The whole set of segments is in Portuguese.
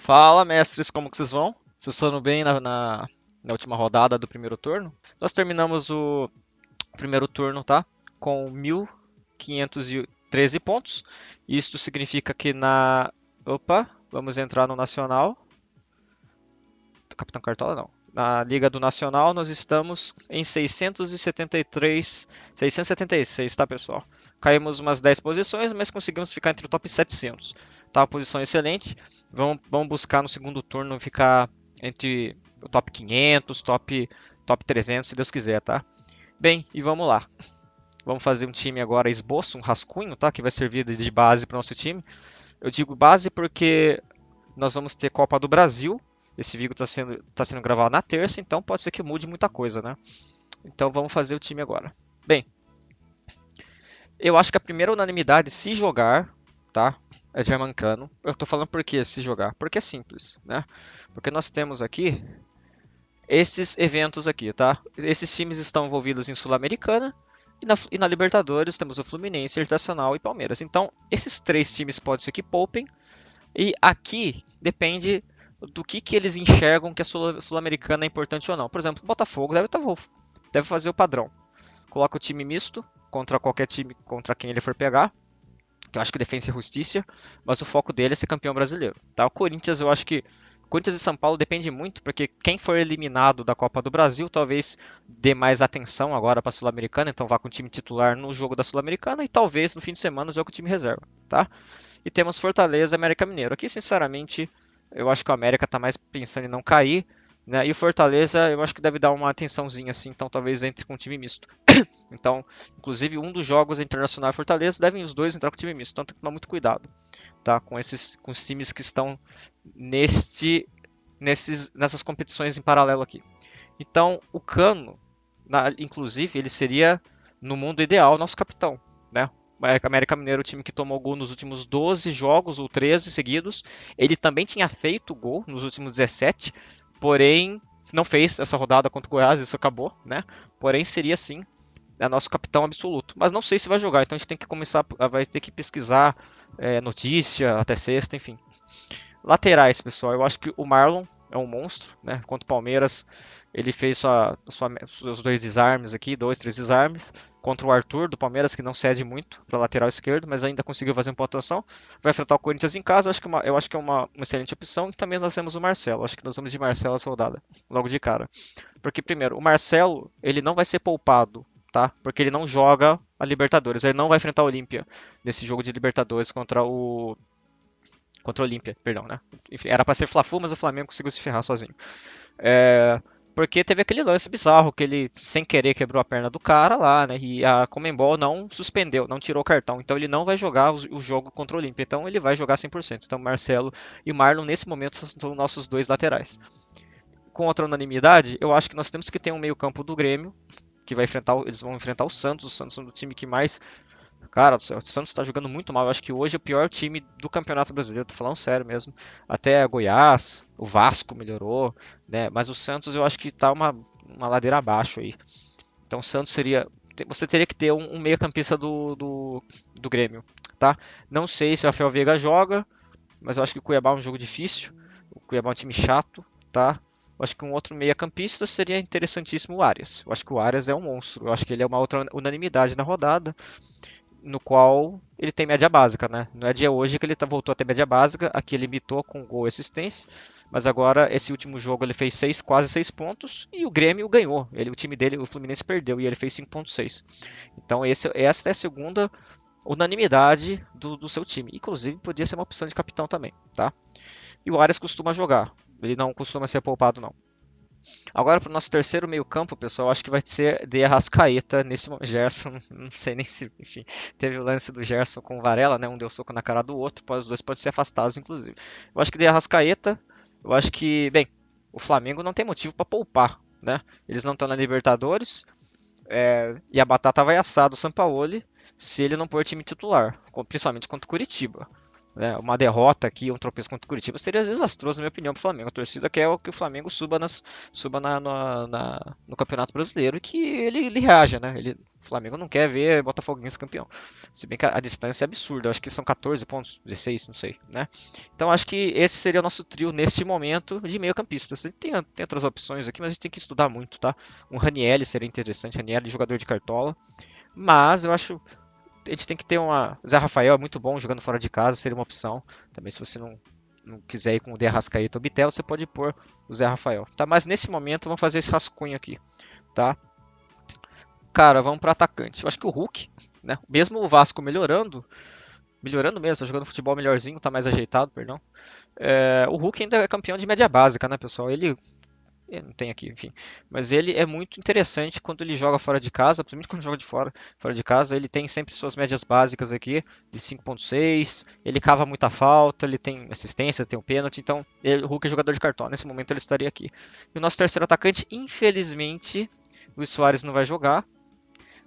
Fala, mestres, como que vocês vão? Vocês foram bem na última rodada do primeiro turno? Nós terminamos o primeiro turno, tá? Com 1.513 pontos. Isto significa que na... Opa, vamos entrar no Nacional. Capitão Cartola, não. Na Liga do Nacional, nós estamos em 673, 676, tá, pessoal? Caímos umas 10 posições, mas conseguimos ficar entre o top 700. Tá, uma posição excelente. Vamos buscar no segundo turno ficar entre o top 500, top 300, se Deus quiser, tá? Bem, e vamos lá. Vamos fazer um time agora esboço, um rascunho, tá? Que vai servir de base para o nosso time. Eu digo base porque nós vamos ter Copa do Brasil. Esse vídeo tá sendo gravado na terça, então pode ser que mude muita coisa, né? Então vamos fazer o time agora. Bem, eu acho que a primeira unanimidade, se jogar, tá? É Germancano. Eu tô falando por que se jogar? Porque é simples, né? Porque nós temos aqui esses eventos aqui, tá? Esses times estão envolvidos em Sul-Americana e na Libertadores temos o Fluminense, Internacional e Palmeiras. Então, esses três times pode ser que poupem. E aqui depende do que eles enxergam que a Sul-Americana é importante ou não. Por exemplo, o Botafogo deve fazer o padrão. Coloca o time misto contra qualquer time, contra quem ele for pegar, que eu acho que Defensa e Justiça, mas o foco dele é ser campeão brasileiro. Tá? O Corinthians, eu acho que Corinthians e São Paulo depende muito, porque quem for eliminado da Copa do Brasil talvez dê mais atenção agora para a Sul-Americana, então vá com o time titular no jogo da Sul-Americana e talvez no fim de semana jogue com o time reserva, tá? E temos Fortaleza e América Mineiro. Aqui, sinceramente, eu acho que o América está mais pensando em não cair, né? E o Fortaleza, eu acho que deve dar uma atençãozinha assim, então talvez entre com um time misto. Então, inclusive, um dos jogos é Internacional e Fortaleza, devem os dois entrar com time misto, então tem que tomar muito cuidado, tá? Com os times que estão nessas competições em paralelo aqui. Então, o Cano, inclusive, ele seria, no mundo ideal, nosso capitão, né? O América Mineiro, o time que tomou gol nos últimos 12 jogos ou 13 seguidos. Ele também tinha feito gol nos últimos 17, porém não fez essa rodada contra o Goiás, isso acabou, né? Porém seria sim nosso capitão absoluto. Mas não sei se vai jogar, então a gente tem que começar, vai ter que pesquisar notícia até sexta, enfim. Laterais, pessoal, eu acho que o Marlon é um monstro, né? Contra o Palmeiras, ele fez seus dois desarmes aqui, dois, três desarmes. Contra o Arthur do Palmeiras, que não cede muito para lateral esquerdo, mas ainda conseguiu fazer uma pontuação. Vai enfrentar o Corinthians em casa, eu acho que é uma excelente opção. E também nós temos o Marcelo, acho que nós vamos de Marcelo essa rodada, logo de cara. Porque, primeiro, o Marcelo, ele não vai ser poupado, tá? Porque ele não joga a Libertadores, ele não vai enfrentar o Olímpia nesse jogo de Libertadores contra o Olímpia, perdão, né? Enfim, era para ser Fla-Flu, mas o Flamengo conseguiu se ferrar sozinho. Porque teve aquele lance bizarro que ele, sem querer, quebrou a perna do cara lá, né? E a Comembol não suspendeu, não tirou o cartão. Então ele não vai jogar o jogo contra o Olímpia. Então ele vai jogar 100%. Então Marcelo e Marlon, nesse momento, são nossos dois laterais. Com outra unanimidade, eu acho que nós temos que ter um meio-campo do Grêmio, que eles vão enfrentar o Santos é um do time que mais. Cara, o Santos tá jogando muito mal. Eu acho que hoje é o pior time do Campeonato Brasileiro, tô falando sério mesmo. Até Goiás, o Vasco melhorou, né? Mas o Santos eu acho que tá uma ladeira abaixo aí. Então o Santos seria. Você teria que ter um meio-campista do Grêmio, tá? Não sei se o Rafael Veiga joga, mas eu acho que o Cuiabá é um jogo difícil. O Cuiabá é um time chato, tá? Eu acho que um outro meia-campista seria interessantíssimo o Arias. Eu acho que o Arias é um monstro. Eu acho que ele é uma outra unanimidade na rodada no qual ele tem média básica, né? Não é dia hoje que ele voltou a ter média básica, aqui ele imitou com gol e assistência, mas agora esse último jogo ele fez quase 6 pontos e o Grêmio ganhou. O time dele, o Fluminense perdeu e ele fez 5,6. Então essa é a segunda unanimidade do seu time. Inclusive podia ser uma opção de capitão também, tá? E o Arias costuma jogar, ele não costuma ser poupado não. Agora para o nosso terceiro meio-campo, pessoal, acho que vai ser de Arrascaeta nesse momento. Gerson, não sei nem se. Enfim, teve o lance do Gerson com o Varela, né? Um deu soco na cara do outro, os dois podem ser afastados, inclusive. Eu acho que de Arrascaeta, eu acho que, bem, o Flamengo não tem motivo para poupar, né? Eles não estão na Libertadores e a batata vai assar do Sampaoli se ele não pôr time titular, principalmente contra o Curitiba. né, uma derrota aqui, um tropeço contra o Curitiba seria desastroso, na minha opinião, para o Flamengo. A torcida quer que o Flamengo suba no Campeonato Brasileiro e que ele reaja, né? O Flamengo não quer ver Botafoguense campeão. Se bem que a distância é absurda, eu acho que são 14 pontos, 16, não sei, né? Então acho que esse seria o nosso trio neste momento de meio-campistas. Tem outras opções aqui, mas a gente tem que estudar muito, tá? Um Ranieri seria interessante, Ranieri, jogador de cartola. Mas eu acho a gente tem que ter uma. Zé Rafael é muito bom jogando fora de casa, seria uma opção. Também, se você não quiser ir com o De Arrascaeta ou Bitelo, você pode pôr o Zé Rafael. Tá? Mas nesse momento, vamos fazer esse rascunho aqui. Tá? Cara, vamos para atacante. Eu acho que o Hulk, né? Mesmo o Vasco melhorando mesmo, tá jogando futebol melhorzinho, tá mais ajeitado, perdão. O Hulk ainda é campeão de média básica, né, pessoal? Não tem aqui, enfim. Mas ele é muito interessante quando ele joga fora de casa, principalmente quando joga fora de casa. Ele tem sempre suas médias básicas aqui, de 5,6. Ele cava muita falta, ele tem assistência, tem o pênalti. Então, o Hulk é jogador de cartola. Nesse momento, ele estaria aqui. E o nosso terceiro atacante, infelizmente, Luiz Soares não vai jogar,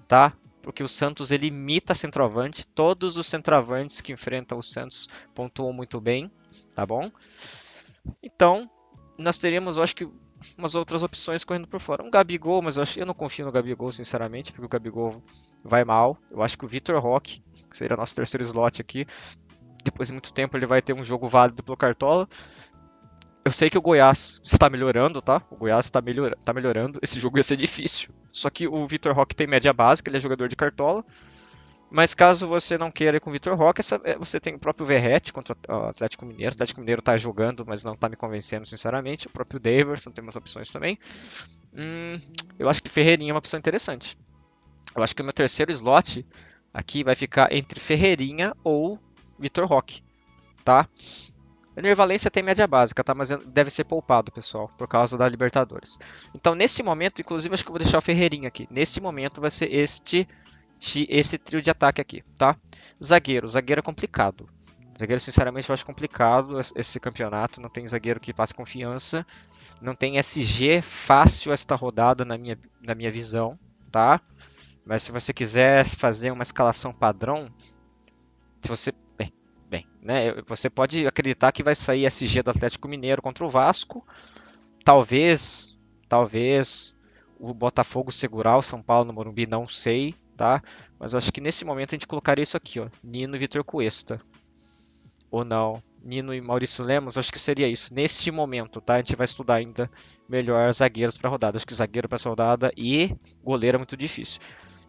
tá? Porque o Santos ele imita centroavante. Todos os centroavantes que enfrentam o Santos pontuam muito bem, tá bom? Então, nós teríamos, eu acho que, umas outras opções correndo por fora. Um Gabigol, mas eu não confio no Gabigol, sinceramente, porque o Gabigol vai mal. Eu acho que o Vitor Roque, que seria nosso terceiro slot aqui, depois de muito tempo ele vai ter um jogo válido pelo Cartola. Eu sei que o Goiás está melhorando, tá? O Goiás tá melhorando. Esse jogo ia ser difícil. Só que o Vitor Roque tem média básica, ele é jogador de Cartola. Mas caso você não queira ir com o Vitor Roque, você tem o próprio Verratti contra o Atlético Mineiro. O Atlético Mineiro tá jogando, mas não tá me convencendo, sinceramente. O próprio Daverson tem umas opções também. Eu acho que Ferreirinha é uma opção interessante. Eu acho que o meu terceiro slot aqui vai ficar entre Ferreirinha ou Vitor Roque, tá? O Ener Valencia tem média básica, tá? Mas deve ser poupado, pessoal, por causa da Libertadores. Então, nesse momento, inclusive, acho que eu vou deixar o Ferreirinha aqui. Nesse momento vai ser esse trio de ataque aqui, tá? Zagueiro é complicado. Zagueiro, sinceramente, eu acho complicado esse campeonato. Não tem zagueiro que passe confiança. Não tem SG fácil esta rodada na minha visão, tá? Mas se você quiser fazer uma escalação padrão, se você bem, né? Você pode acreditar que vai sair SG do Atlético Mineiro contra o Vasco. Talvez o Botafogo segurar o São Paulo no Morumbi, não sei, tá? Mas eu acho que nesse momento a gente colocaria isso aqui, ó, Nino e Vitor Cuesta. Ou não, Nino e Maurício Lemos, acho que seria isso. Neste momento, tá? A gente vai estudar ainda melhor zagueiros para rodada. Acho que zagueiro para essa rodada e goleiro é muito difícil.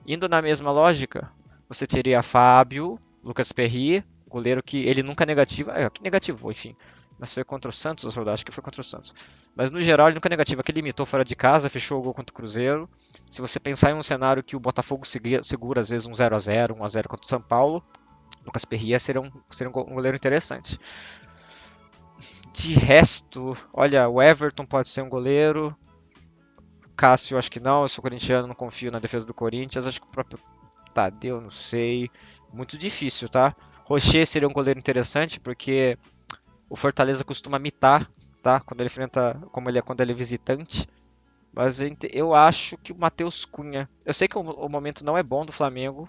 Indo na mesma lógica, você teria Fábio, Lucas Perry, goleiro que ele nunca negativa, que negativou, enfim. Mas foi contra o Santos, acho que foi contra o Santos. Mas no geral ele nunca negativa, que ele limitou fora de casa, fechou o gol contra o Cruzeiro. Se você pensar em um cenário que o Botafogo segura às vezes um 0-0, 1-0 contra o São Paulo, Lucas Perry seria um goleiro interessante. De resto, olha, o Everton pode ser um goleiro. Cássio, acho que não. Eu sou corintiano, não confio na defesa do Corinthians. Acho que o próprio Tadeu, não sei. Muito difícil, tá? Rocher seria um goleiro interessante, porque o Fortaleza costuma mitar, tá? Quando ele enfrenta, quando ele é visitante. Mas eu acho que o Matheus Cunha. Eu sei que o momento não é bom do Flamengo,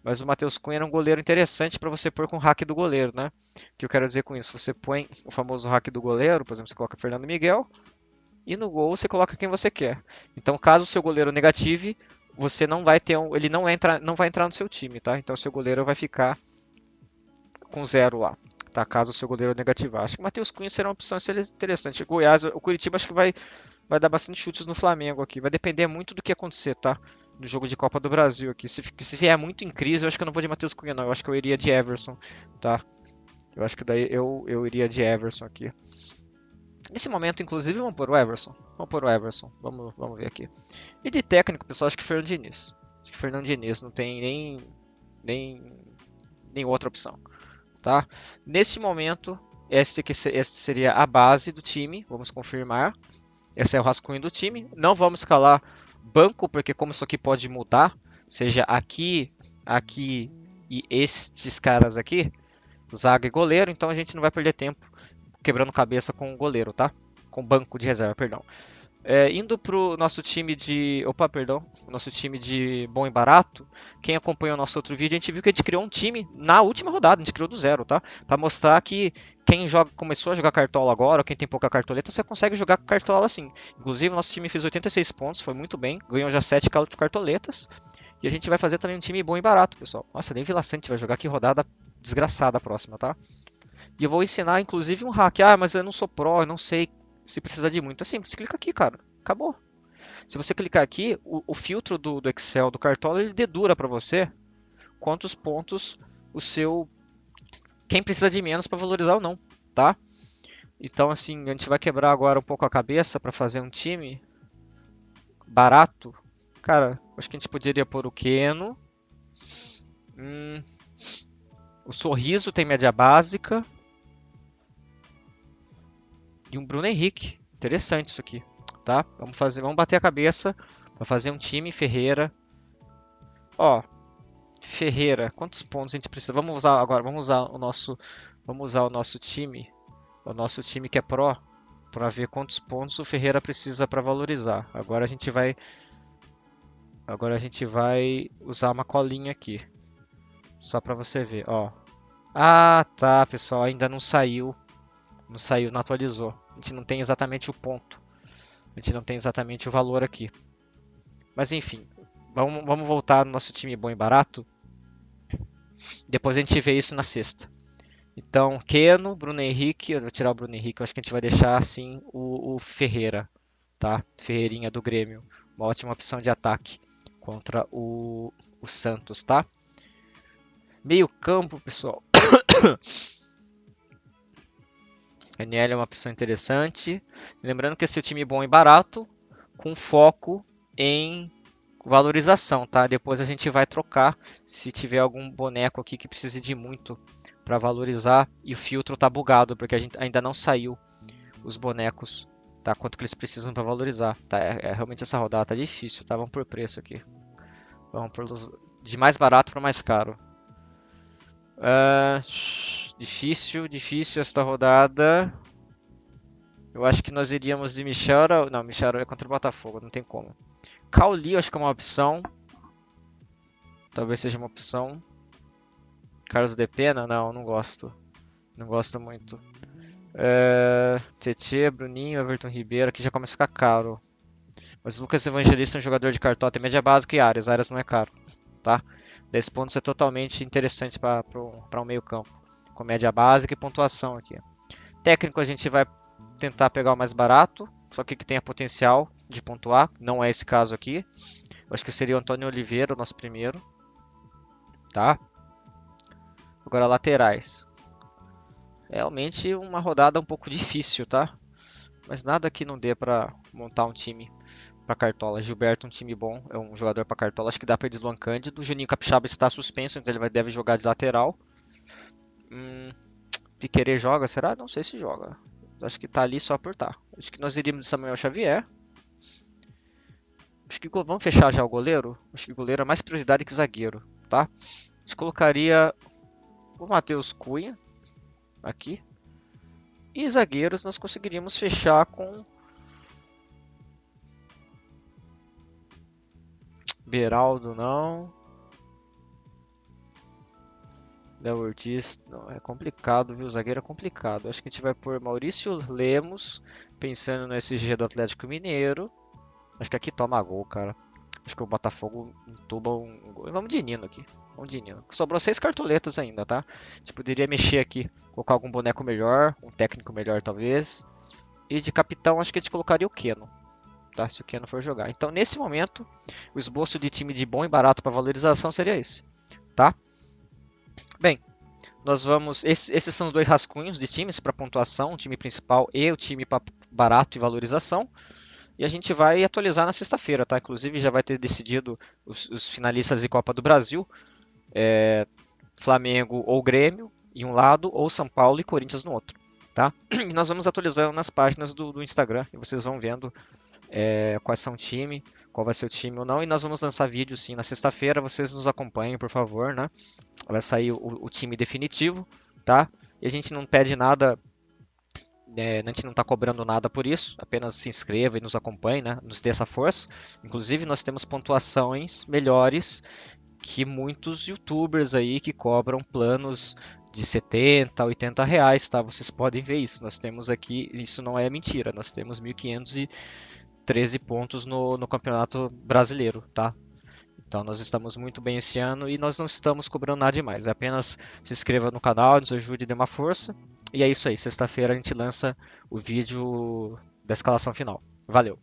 mas o Matheus Cunha era um goleiro interessante para você pôr com o hack do goleiro, né? O que eu quero dizer com isso? Você põe o famoso hack do goleiro, por exemplo, você coloca Fernando Miguel, e no gol você coloca quem você quer. Então, caso o seu goleiro negative, você não vai ter ele não vai entrar no seu time, tá? Então, seu goleiro vai ficar com zero lá, tá? Caso o seu goleiro negativar. Acho que o Matheus Cunha será uma opção interessante. Goiás, o Curitiba acho que vai dar bastante chutes no Flamengo aqui. Vai depender muito do que acontecer, tá? Do jogo de Copa do Brasil aqui. Se vier muito em crise, eu acho que eu não vou de Matheus Cunha, não. Eu acho que eu iria de Everson, tá? Eu acho que daí eu iria de Everson aqui. Nesse momento, inclusive, vamos pôr o Everson. Vamos pôr o Everson. Vamos ver aqui. E de técnico, pessoal, acho que Fernando Diniz. Acho que Fernando Diniz não tem nem outra opção, tá? Nesse momento, este seria a base do time. Vamos confirmar. Esse é o rascunho do time. Não vamos escalar banco, porque como isso aqui pode mudar, seja aqui, aqui e estes caras aqui, zaga e goleiro, então a gente não vai perder tempo quebrando cabeça com o goleiro, tá? Com banco de reserva, perdão. Indo pro nosso time de. Opa, perdão. O nosso time de bom e barato. Quem acompanhou o nosso outro vídeo, a gente viu que a gente criou um time na última rodada. A gente criou do zero, tá? Pra mostrar que quem joga, começou a jogar cartola agora, ou quem tem pouca cartoleta, você consegue jogar com cartola assim. Inclusive, o nosso time fez 86 pontos, foi muito bem. Ganhou já 7 cartoletas. E a gente vai fazer também um time bom e barato, pessoal. Nossa, nem Vila Sante vai jogar. Que rodada desgraçada a próxima, tá? E eu vou ensinar, inclusive, um hack. Ah, mas eu não sou pro, eu não sei se precisa de muito. É simples, clica aqui, cara. Acabou. Se você clicar aqui, o filtro do Excel, do Cartola, ele dedura para você quantos pontos o seu. Quem precisa de menos para valorizar ou não, tá? Então, assim, a gente vai quebrar agora um pouco a cabeça para fazer um time barato. Cara, acho que a gente poderia pôr o Keno. Hum, o Sorriso tem média básica. E um Bruno Henrique. Interessante isso aqui, tá? Vamos bater a cabeça para fazer um time Ferreira. Ó, Ferreira, quantos pontos a gente precisa? Vamos usar agora, vamos usar o nosso time que é Pro, para ver quantos pontos o Ferreira precisa para valorizar. Agora a gente vai usar uma colinha aqui, só para você ver, ó. Ah, tá, pessoal, ainda não saiu, não atualizou. A gente não tem exatamente o ponto, a gente não tem exatamente o valor aqui. Mas enfim, vamos voltar no nosso time bom e barato. Depois a gente vê isso na sexta. Então, Keno, Bruno Henrique, eu vou tirar o Bruno Henrique, eu acho que a gente vai deixar assim o Ferreira, tá? Ferreirinha do Grêmio, uma ótima opção de ataque contra o Santos, tá? Meio campo, pessoal. NL é uma opção interessante. Lembrando que esse é o time bom e barato, com foco em valorização, tá? Depois a gente vai trocar se tiver algum boneco aqui que precise de muito para valorizar e o filtro tá bugado porque a gente ainda não saiu os bonecos, tá? Quanto que eles precisam para valorizar, tá? Realmente essa rodada tá difícil, tá? Vamos por preço aqui. Vamos por de mais barato para mais caro. Difícil esta rodada. Eu acho que nós iríamos de Michel. Não, Michel é contra o Botafogo, não tem como. Cauli, eu acho que é uma opção. Talvez seja uma opção. Carlos de Pena? Não, não gosto. Não gosto muito. Tietê, Bruninho, Everton Ribeiro. Aqui já começa a ficar caro. Mas o Lucas Evangelista é um jogador de cartola, tem média básica e áreas. Áreas não é caro, tá? 10 pontos é totalmente interessante para um meio campo. Com média básica e pontuação aqui. Técnico a gente vai tentar pegar o mais barato. Só que tenha potencial de pontuar. Não é esse caso aqui. Eu acho que seria o Antônio Oliveira, o nosso primeiro. Tá? Agora laterais. Realmente uma rodada um pouco difícil, tá? Mas nada que não dê para montar um time para Cartola. Gilberto, um time bom, é um jogador para Cartola. Acho que dá para Edson Cândido. O Juninho Capixaba está suspenso, então ele deve jogar de lateral. Piquerez joga, será? Não sei se joga. Acho que tá ali só por tá. Acho que nós iríamos de Samuel Xavier. Acho que vamos fechar já o goleiro. Acho que o goleiro é mais prioridade que zagueiro, tá? A gente colocaria o Matheus Cunha aqui. E zagueiros nós conseguiríamos fechar com Beraldo, não. Léo Ortiz, não, é complicado, viu? Zagueiro é complicado. Acho que a gente vai por Maurício Lemos, pensando no SG do Atlético Mineiro. Acho que aqui toma gol, cara. Acho que o Botafogo entuba um gol. Vamos de Nino aqui. Vamos de Nino. Sobrou 6 cartoletas ainda, tá? A gente poderia mexer aqui, colocar algum boneco melhor, um técnico melhor talvez. E de capitão, acho que a gente colocaria o Keno, tá? Se o Keno for jogar. Então, nesse momento, o esboço de time de bom e barato para valorização seria esse, tá? Bem, nós vamos. Esses são os dois rascunhos de times para pontuação, o time principal e o time para barato e valorização. E a gente vai atualizar na sexta-feira, tá? Inclusive já vai ter decidido os finalistas de Copa do Brasil. Flamengo ou Grêmio em um lado, ou São Paulo e Corinthians no outro, tá? E nós vamos atualizando nas páginas do Instagram e vocês vão vendo quais são o time, qual vai ser o time ou não. E nós vamos lançar vídeo sim na sexta-feira. Vocês nos acompanhem, por favor, né? Vai sair o time definitivo, tá? E a gente não pede nada A gente não está cobrando nada por isso, apenas se inscreva e nos acompanhe, né? Nos dê essa força. Inclusive, nós temos pontuações melhores que muitos YouTubers aí que cobram planos de 70, 80 reais, tá? Vocês podem ver isso. Nós temos aqui, isso não é mentira, nós temos 1.513 pontos no Campeonato Brasileiro, tá? Então nós estamos muito bem esse ano e nós não estamos cobrando nada demais. É apenas se inscreva no canal, nos ajude e dê uma força. E é isso aí. Sexta-feira a gente lança o vídeo da escalação final. Valeu!